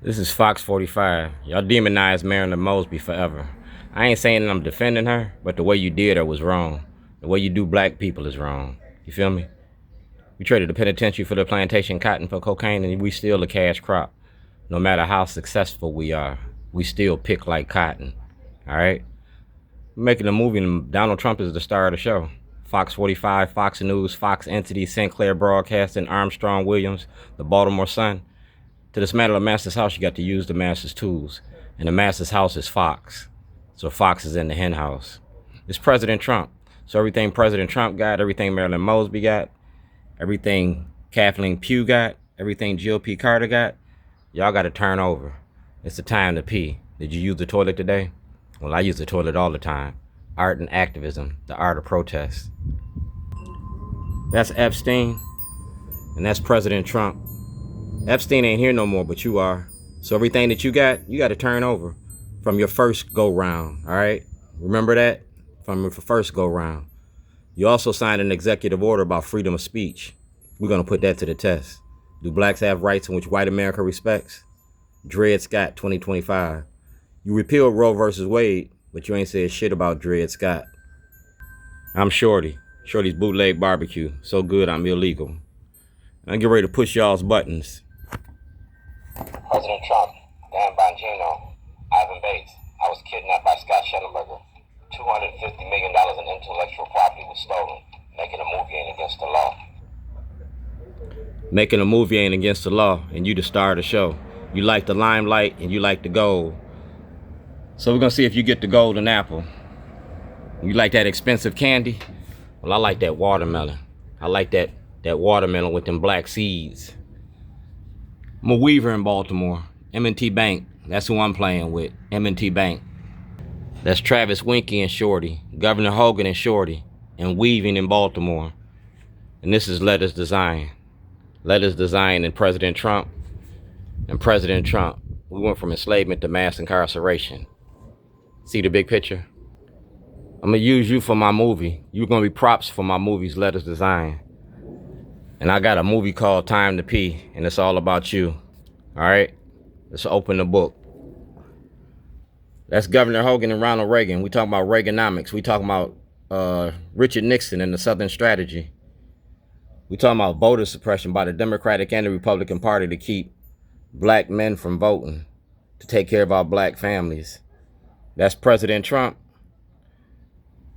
This is Fox 45. Y'all demonized Marilyn Mosby forever. I ain't saying that I'm defending her, but the way you did her was wrong. The way you do black people is wrong. You feel me? We traded the penitentiary for the plantation cotton for cocaine, and we still a cash crop. No matter how successful we are, we still pick like cotton. All right? We're making a movie, and Donald Trump is the star of the show. Fox 45, Fox News, Fox Entity, Sinclair Broadcasting, Armstrong Williams, the Baltimore Sun. To dismantle a master's house, you got to use the master's tools. And the master's house is Fox. So Fox is in the hen house. It's President Trump. So everything President Trump got, everything Marilyn Mosby got, everything Kathleen Pugh got, everything GOP Carter got, y'all got to turn over. It's the time to pee. Did you use the toilet today? Well, I use the toilet all the time. Art and activism, the art of protest. That's Epstein, and that's President Trump. Epstein ain't here no more, but you are. So everything that you got to turn over from your first go-round, all right? Remember that? From your first go-round. You also signed an executive order about freedom of speech. We're going to put that to the test. Do blacks have rights in which white America respects? Dred Scott, 2025. You repealed Roe versus Wade, but you ain't said shit about Dred Scott. I'm Shorty. Shorty's bootleg barbecue. So good, I'm illegal. I get ready to push y'all's buttons. President Trump, Dan Bongino, Ivan Bates. I was kidnapped by Scott Shellenberger. $250 million in intellectual property was stolen. Making a movie ain't against the law. Making a movie ain't against the law, and you the star of the show. You like the limelight, and you like the gold. So we're going to see if you get the golden apple. You like that expensive candy? Well, I like that watermelon. I like that watermelon with them black seeds. I'm a weaver in Baltimore. M&T Bank. That's who I'm playing with. M&T Bank. That's Travis Winky and Shorty. Governor Hogan and Shorty. And weaving in Baltimore. And this is Letters Design. Letters Design and President Trump. And President Trump. We went from enslavement to mass incarceration. See the big picture? I'm going to use you for my movie. You're going to be props for my movie's Letters Design. And I got a movie called Time to Pee, and it's all about you. All right? Let's open the book. That's Governor Hogan and Ronald Reagan. We talking about Reaganomics. We talking about Richard Nixon and the Southern Strategy. We talking about voter suppression by the Democratic and the Republican Party to keep black men from voting, to take care of our black families. That's President Trump.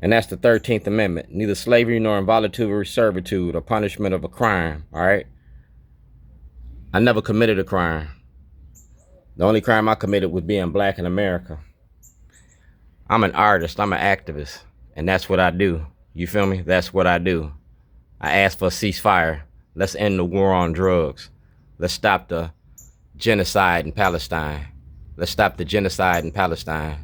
And that's the 13th Amendment. Neither slavery nor involuntary servitude or punishment of a crime, all right? I never committed a crime. The only crime I committed was being black in America. I'm an artist, I'm an activist, and that's what I do. You feel me? That's what I do. I ask for a ceasefire. Let's end the war on drugs. Let's stop the genocide in Palestine. Let's stop the genocide in Palestine.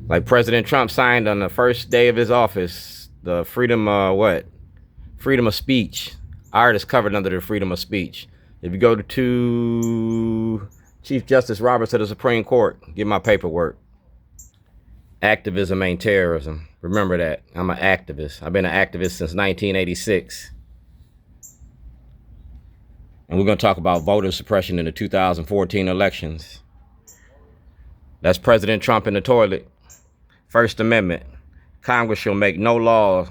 Like President Trump signed on the first day of his office, the freedom of speech. Art is covered under the freedom of speech. If you go to Chief Justice Roberts of the Supreme Court, get my paperwork. Activism ain't terrorism. Remember that. I'm an activist. I've been an activist since 1986. And we're going to talk about voter suppression in the 2014 elections. That's President Trump in the toilet. First Amendment. Congress shall make no law,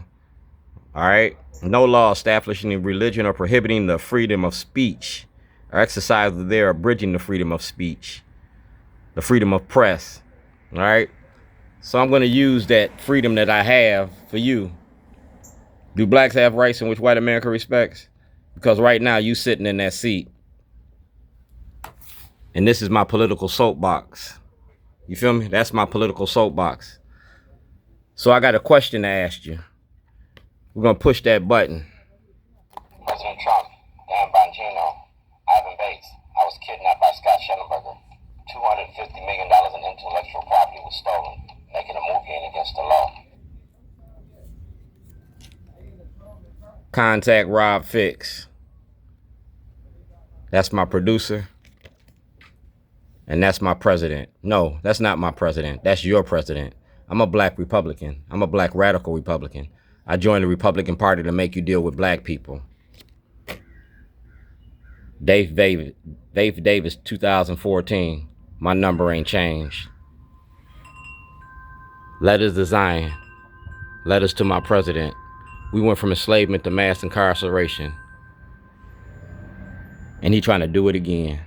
all right? No law establishing religion or prohibiting the freedom of speech or exercise there abridging the freedom of speech, the freedom of press, all right? So I'm going to use that freedom that I have for you. Do blacks have rights in which white America respects? Because right now you sitting in that seat. And this is my political soapbox. You feel me? That's my political soapbox. So I got a question to ask you. We're going to push that button. President Trump, Dan Bongino, Ivan Bates. I was kidnapped by Scott Shellenberger. $250 million in intellectual property was stolen. Making a movie ain't against the law. Contact Rob Fix. That's my producer. And that's my president. No, that's not my president. That's your president. I'm a black Republican. I'm a black radical Republican. I joined the Republican Party to make you deal with black people. Dave Davis, 2014. My number ain't changed. Letters to Zion. Letters to my president. We went from enslavement to mass incarceration. And he trying to do it again.